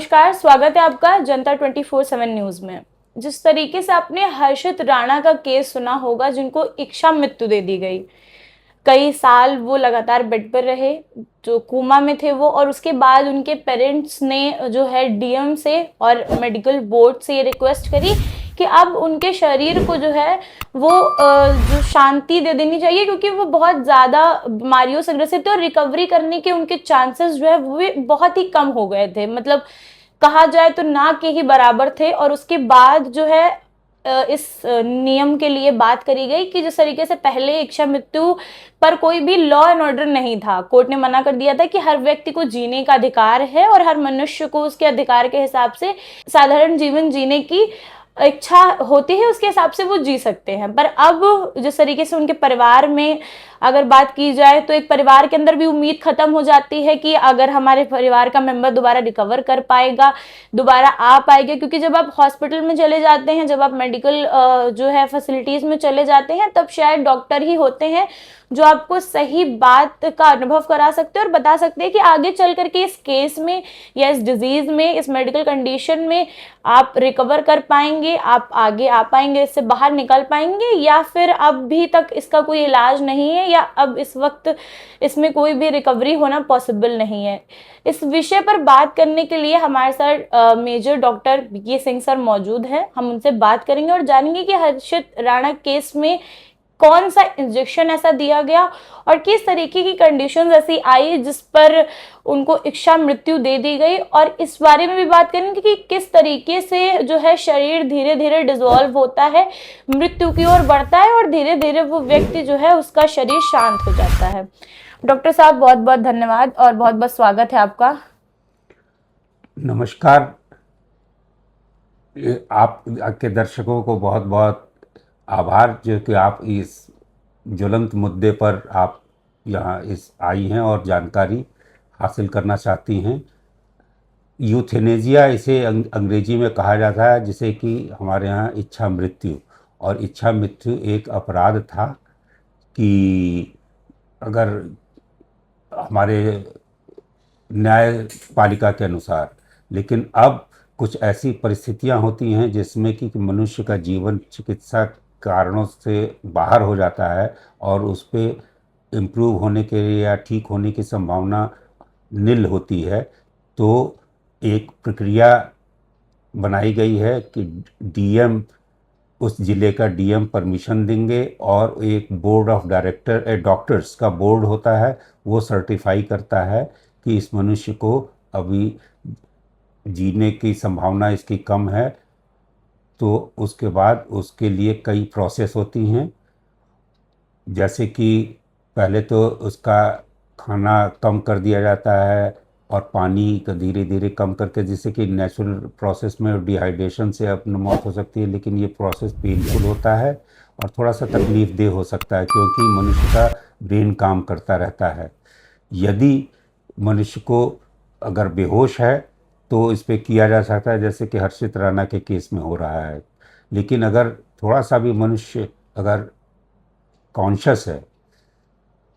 नमस्कार, स्वागत है आपका जनता 24/7 न्यूज में। जिस तरीके से आपने हर्षित राणा का केस सुना होगा, जिनको इच्छा मृत्यु दे दी गई। कई साल वो लगातार बेड पर रहे, जो कोमा में थे वो, और उसके बाद उनके पेरेंट्स ने जो है डीएम से और मेडिकल बोर्ड से ये रिक्वेस्ट करी कि अब उनके शरीर को जो है वो जो शांति दे देनी चाहिए, क्योंकि वो बहुत ज़्यादा बीमारियों से ग्रसित थे और रिकवरी करने के उनके चांसेस जो है वो भी बहुत ही कम हो गए थे। मतलब कहा जाए तो ना के ही बराबर थे। और उसके बाद जो है इस नियम के लिए बात करी गई कि जिस तरीके से पहले इच्छा मृत्यु पर कोई भी लॉ एंड ऑर्डर नहीं था, कोर्ट ने मना कर दिया था कि हर व्यक्ति को जीने का अधिकार है और हर मनुष्य को उसके अधिकार के हिसाब से साधारण जीवन जीने की इच्छा होती है, उसके हिसाब से वो जी सकते हैं। पर अब जिस तरीके से उनके परिवार में अगर बात की जाए तो एक परिवार के अंदर भी उम्मीद खत्म हो जाती है कि अगर हमारे परिवार का मेंबर दोबारा रिकवर कर पाएगा, दोबारा आ पाएगा। क्योंकि जब आप हॉस्पिटल में चले जाते हैं, जब आप मेडिकल जो है फैसिलिटीज में चले जाते हैं, तब शायद डॉक्टर ही होते हैं जो आपको सही बात का अनुभव करा सकते हैं और बता सकते हैं कि आगे चल करके इस केस में या इस डिजीज में, इस मेडिकल कंडीशन में आप रिकवर कर पाएंगे, आप आगे आ पाएंगे, इससे बाहर निकल पाएंगे, या फिर अभी तक इसका कोई इलाज नहीं है, या अब इस वक्त इसमें कोई भी रिकवरी होना पॉसिबल नहीं है। इस विषय पर बात करने के लिए हमारे साथ major doctor BK Singh sir मौजूद हैं। हम उनसे बात करेंगे और जानेंगे कि हर्षित राणा केस में कौन सा इंजेक्शन ऐसा दिया गया और किस तरीके की कंडीशंस ऐसी आई जिस पर उनको इच्छा मृत्यु दे दी गई। और इस बारे में भी बात करेंगे कि किस तरीके से जो है शरीर धीरे धीरे डिसॉल्व होता है, मृत्यु की ओर बढ़ता है और धीरे धीरे वो व्यक्ति जो है उसका शरीर शांत हो जाता है। डॉक्टर साहब, बहुत बहुत धन्यवाद और बहुत बहुत स्वागत है आपका। नमस्कार। आप के दर्शकों को बहुत बहुत आभार जो कि आप इस ज्वलंत मुद्दे पर आप यहाँ इस आई हैं और जानकारी हासिल करना चाहती हैं। यूथेनेजिया इसे अंग्रेजी में कहा जाता है, जिसे कि हमारे यहाँ इच्छा मृत्यु। और इच्छा मृत्यु एक अपराध था कि अगर हमारे न्यायपालिका के अनुसार, लेकिन अब कुछ ऐसी परिस्थितियां होती हैं जिसमें कि मनुष्य का जीवन चिकित्सा कारणों से बाहर हो जाता है और उस पर इम्प्रूव होने के लिए या ठीक होने की संभावना नील होती है। तो एक प्रक्रिया बनाई गई है कि डीएम, उस ज़िले का डीएम परमिशन देंगे और एक बोर्ड ऑफ डायरेक्टर डॉक्टर्स का बोर्ड होता है, वो सर्टिफाई करता है कि इस मनुष्य को अभी जीने की संभावना इसकी कम है। तो उसके बाद उसके लिए कई प्रोसेस होती हैं, जैसे कि पहले तो उसका खाना कम कर दिया जाता है और पानी का धीरे धीरे कम करके, जिससे कि नेचुरल प्रोसेस में डिहाइड्रेशन से अपनी मौत हो सकती है। लेकिन ये प्रोसेस पेनफुल होता है और थोड़ा सा तकलीफ देह हो सकता है, क्योंकि मनुष्य का ब्रेन काम करता रहता है। यदि मनुष्य को अगर बेहोश है तो इस पर किया जा सकता है, जैसे कि हर्षित राणा के केस में हो रहा है। लेकिन अगर थोड़ा सा भी मनुष्य अगर कॉन्शियस है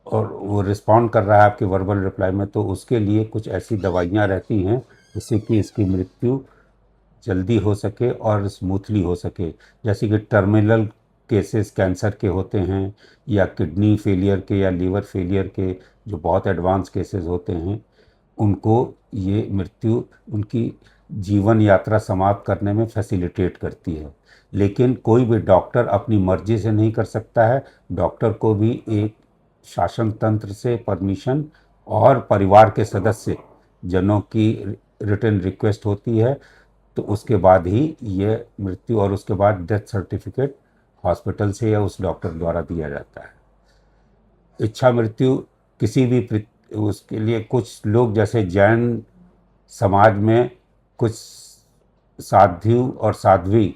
और वो रिस्पॉन्ड कर रहा है आपके वर्बल रिप्लाई में, तो उसके लिए कुछ ऐसी दवाइयाँ रहती हैं जिससे कि इसकी मृत्यु जल्दी हो सके और स्मूथली हो सके। जैसे कि टर्मिनल केसेस कैंसर के होते हैं, या किडनी फेलियर के, या लीवर फेलियर के, जो बहुत एडवांस केसेस होते हैं, उनको ये मृत्यु उनकी जीवन यात्रा समाप्त करने में फैसिलिटेट करती है। लेकिन कोई भी डॉक्टर अपनी मर्जी से नहीं कर सकता है। डॉक्टर को भी एक शासन तंत्र से परमिशन और परिवार के सदस्य जनों की रिटन रिक्वेस्ट होती है, तो उसके बाद ही ये मृत्यु, और उसके बाद डेथ सर्टिफिकेट हॉस्पिटल से या उस डॉक्टर द्वारा दिया जाता है। इच्छा मृत्यु किसी भी उसके लिए कुछ लोग, जैसे जैन समाज में कुछ साधु और साध्वी,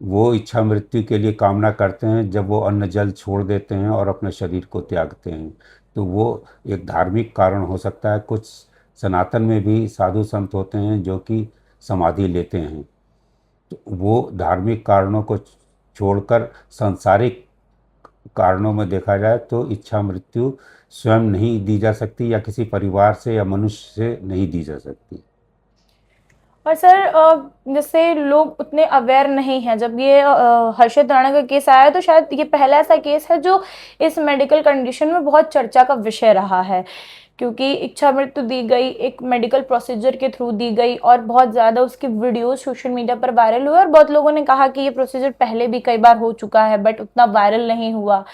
वो इच्छा मृत्यु के लिए कामना करते हैं जब वो अन्न जल छोड़ देते हैं और अपने शरीर को त्यागते हैं। तो वो एक धार्मिक कारण हो सकता है। कुछ सनातन में भी साधु संत होते हैं जो कि समाधि लेते हैं। तो वो धार्मिक कारणों को छोड़कर सांसारिक कारणों में देखा जाए तो इच्छा मृत्यु स्वयं नहीं दी जा सकती, या किसी परिवार से या मनुष्य से नहीं दी जा सकती। और सर जैसे लोग उतने अवेयर नहीं हैं, जब ये हर्षित राणा का केस आया तो शायद ये पहला ऐसा केस है जो इस मेडिकल कंडीशन में बहुत चर्चा का विषय रहा है, क्योंकि इच्छा मृत्यु दी गई एक मेडिकल प्रोसीजर के थ्रू दी गई और बहुत ज़्यादा उसके वीडियोस सोशल मीडिया पर वायरल हुए और बहुत लोगों ने कहा कि ये प्रोसीजर पहले भी कई बार हो चुका है बट उतना वायरल नहीं हुआ।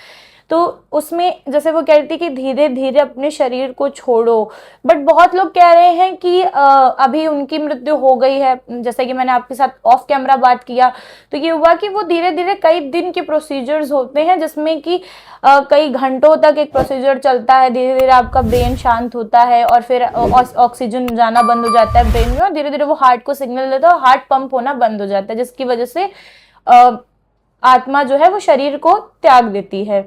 तो उसमें जैसे वो कह रही थी कि धीरे धीरे अपने शरीर को छोड़ो, बट बहुत लोग कह रहे हैं कि अभी उनकी मृत्यु हो गई है। जैसे कि मैंने आपके साथ ऑफ कैमरा बात किया तो ये हुआ कि वो धीरे धीरे कई दिन के प्रोसीजर्स होते हैं जिसमें कि कई घंटों तक एक प्रोसीजर चलता है, धीरे धीरे आपका ब्रेन शांत होता है और फिर ऑक्सीजन जाना बंद हो जाता है ब्रेन में और धीरे धीरे वो हार्ट को सिग्नल देता है और हार्ट पंप होना बंद हो जाता है, जिसकी वजह से आत्मा जो है वो शरीर को त्याग देती है।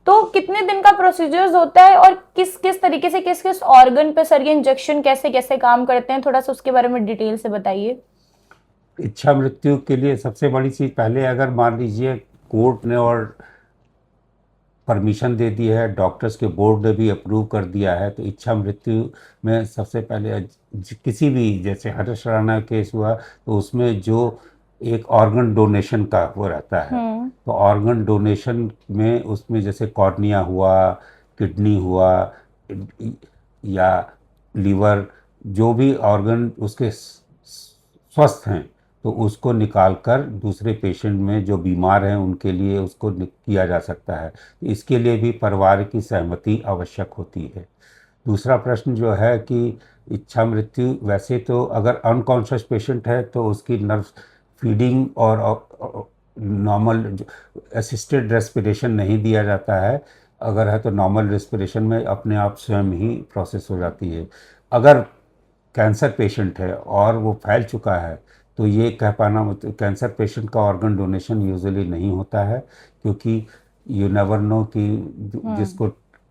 तो कितने दिन का प्रोसीजर्स होता है और किस किस तरीके से किस किस ऑर्गन पे सर ये इंजेक्शन कैसे कैसे काम करते हैं, थोड़ा सा उसके बारे में डिटेल से बताइए। इच्छा मृत्यु के लिए सबसे बड़ी चीज़, पहले अगर मान लीजिए कोर्ट ने और परमिशन दे दी है, डॉक्टर्स के बोर्ड ने भी अप्रूव कर दिया है, तो इच्छा मृत्यु में सबसे पहले किसी भी, जैसे हर्ष राणा केस हुआ तो उसमें जो एक ऑर्गन डोनेशन का वो रहता है, तो ऑर्गन डोनेशन में उसमें जैसे कॉर्निया हुआ, किडनी हुआ या लीवर, जो भी ऑर्गन उसके स्वस्थ हैं तो उसको निकालकर दूसरे पेशेंट में जो बीमार हैं उनके लिए उसको किया जा सकता है। तो इसके लिए भी परिवार की सहमति आवश्यक होती है। दूसरा प्रश्न जो है कि इच्छा मृत्यु, वैसे तो अगर अनकॉन्शियस पेशेंट है तो उसकी नर्व फीडिंग और नॉर्मल असिस्टेड रेस्पिरेशन नहीं दिया जाता है, अगर है तो नॉर्मल रेस्पिरेशन में अपने आप स्वयं ही प्रोसेस हो जाती है। अगर कैंसर पेशेंट है और वो फैल चुका है तो ये कह पाना, कैंसर पेशेंट का ऑर्गन डोनेशन यूजुअली नहीं होता है, क्योंकि यू नेवर नो कि जिसको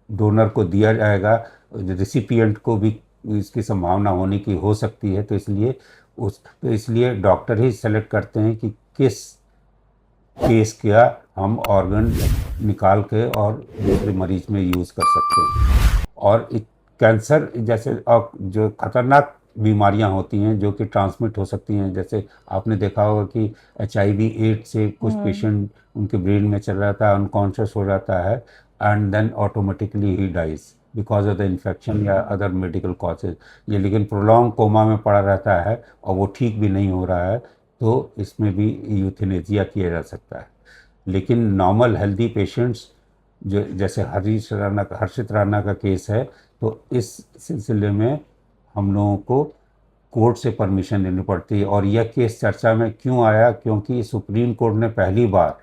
डोनर को दिया जाएगा रिसिपिएंट को भी इसकी संभावना होने की हो सकती है, तो इसलिए डॉक्टर ही सेलेक्ट करते हैं कि किस केस का हम ऑर्गन निकाल के और दूसरे मरीज में यूज़ कर सकते हैं। और कैंसर जैसे जो खतरनाक बीमारियां होती हैं जो कि ट्रांसमिट हो सकती हैं, जैसे आपने देखा होगा कि HIV एड्स से कुछ पेशेंट उनके ब्रेन में चल रहा था, अनकॉन्शियस हो जाता है एंड देन ऑटोमेटिकली ही dies because of the infection या अदर मेडिकल कॉजेज। ये लेकिन प्रोलॉन्ग कोमा में पड़ा रहता है और वो ठीक भी नहीं हो रहा है, तो इसमें भी यूथेनेसिया किया जा सकता है। लेकिन नॉर्मल हेल्दी पेशेंट्स जो जैसे हर्षित राणा का केस है, तो इस सिलसिले में हम लोगों को कोर्ट से परमिशन लेनी पड़ती है। और यह केस चर्चा में क्यों आया, क्योंकि सुप्रीम कोर्ट ने पहली बार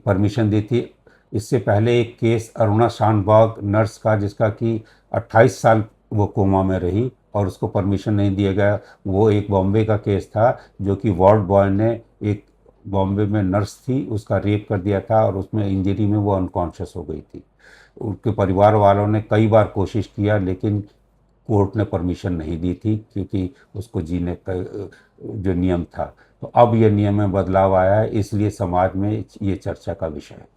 परमिशन दी थी। इससे पहले एक केस अरुणा शानबाग नर्स का, जिसका कि 28 साल वो कोमा में रही और उसको परमिशन नहीं दिया गया। वो एक बॉम्बे का केस था जो कि वार्ड बॉय ने, एक बॉम्बे में नर्स थी, उसका रेप कर दिया था और उसमें इंजरी में वो अनकॉन्शियस हो गई थी। उनके परिवार वालों ने कई बार कोशिश किया लेकिन कोर्ट ने परमिशन नहीं दी थी, क्योंकि उसको जीने का जो नियम था। तो अब ये नियम में बदलाव आया है, इसलिए समाज में ये चर्चा का विषय है।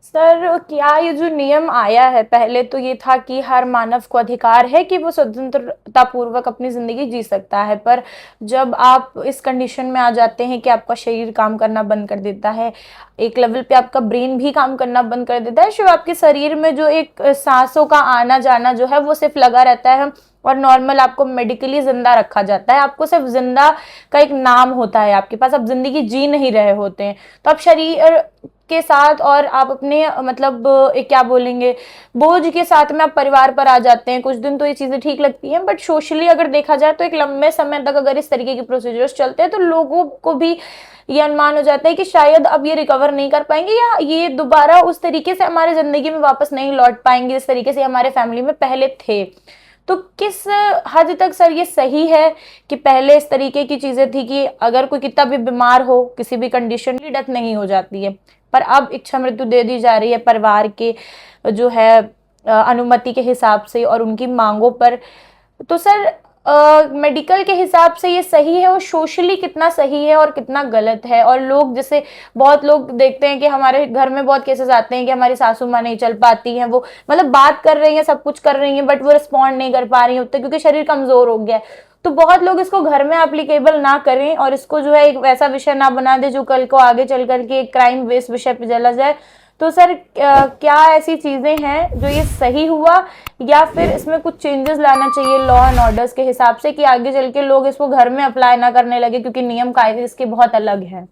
सर क्या ये जो नियम आया है, पहले तो ये था कि हर मानव को अधिकार है कि वो स्वतंत्रता पूर्वक अपनी जिंदगी जी सकता है, पर जब आप इस कंडीशन में आ जाते हैं कि आपका शरीर काम करना बंद कर देता है, एक लेवल पे आपका ब्रेन भी काम करना बंद कर देता है, सिर्फ आपके शरीर में जो एक सांसों का आना जाना जो है वो सिर्फ लगा रहता है और नॉर्मल आपको मेडिकली जिंदा रखा जाता है, आपको सिर्फ जिंदा का एक नाम होता है आपके पास, आप जिंदगी जी नहीं रहे होते हैं, तो आप शरीर के साथ और आप अपने मतलब क्या बोलेंगे बोझ के साथ में आप परिवार पर आ जाते हैं। कुछ दिन तो ये चीजें ठीक लगती हैं, बट सोशली अगर देखा जाए तो एक लंबे समय तक अगर इस तरीके के प्रोसीजर्स चलते हैं तो लोगों को भी ये अनुमान हो जाता है कि शायद अब ये रिकवर नहीं कर पाएंगे या ये दोबारा उस तरीके से हमारे जिंदगी में वापस नहीं लौट पाएंगे जिस तरीके से हमारे फैमिली में पहले थे। तो किस हद तक सर ये सही है कि पहले इस तरीके की चीजें थी कि अगर कोई कितना भी बीमार हो, किसी भी कंडीशन की डेथ नहीं हो जाती है, पर अब इच्छा मृत्यु दे दी जा रही है परिवार के जो है अनुमति के हिसाब से और उनकी मांगों पर। तो सर मेडिकल के हिसाब से ये सही है और सोशली कितना सही है और कितना गलत है? और लोग जैसे बहुत लोग देखते हैं कि हमारे घर में बहुत केसेस आते हैं कि हमारी सासू माँ नहीं चल पाती हैं, वो मतलब बात कर रही हैं, सब कुछ कर रही हैं, बट वो रिस्पॉन्ड नहीं कर पा रही हैं उतने क्योंकि शरीर कमजोर हो गया है। तो बहुत लोग इसको घर में एप्लीकेबल ना करें और इसको जो है एक वैसा विषय ना बना दे जो कल को आगे चल करके एक क्राइम बेस्ड विषय पे चला जाए। तो सर क्या ऐसी चीजें हैं जो ये सही हुआ, या फिर इसमें कुछ चेंजेस लाना चाहिए लॉ एंड ऑर्डर्स के हिसाब से कि आगे चल के लोग इसको घर में अप्लाई ना करने लगे, क्योंकि नियम कायदे इसके बहुत अलग हैं।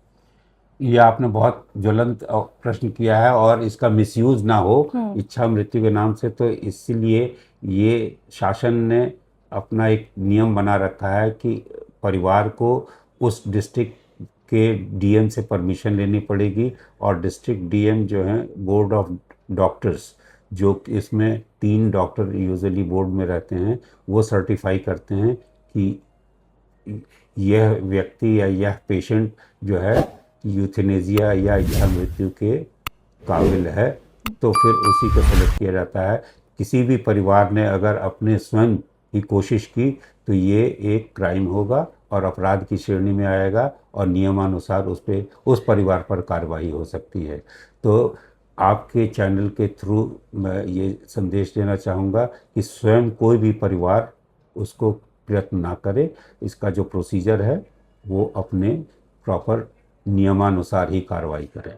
ये आपने बहुत ज्वलंत प्रश्न किया है, और इसका मिसयूज ना हो इच्छा मृत्यु के नाम से, तो इसलिए ये शासन ने अपना एक नियम बना रखा है कि परिवार को उस डिस्ट्रिक्ट के डीएम से परमिशन लेनी पड़ेगी, और डिस्ट्रिक्ट डीएम जो है बोर्ड ऑफ डॉक्टर्स, जो इसमें 3 डॉक्टर यूजुअली बोर्ड में रहते हैं, वो सर्टिफाई करते हैं कि यह व्यक्ति या यह पेशेंट जो है यूथेनेजिया या इच्छा मृत्यु के काबिल है, तो फिर उसी को सेलेक्ट किया जाता है। किसी भी परिवार ने अगर अपने स्वयं की कोशिश की तो ये एक क्राइम होगा और अपराध की श्रेणी में आएगा, और नियमानुसार उस परिवार पर कार्रवाई हो सकती है। तो आपके चैनल के थ्रू मैं ये संदेश देना चाहूँगा कि स्वयं कोई भी परिवार उसको प्रयत्न ना करे, इसका जो प्रोसीजर है वो अपने प्रॉपर नियमानुसार ही कार्रवाई करें।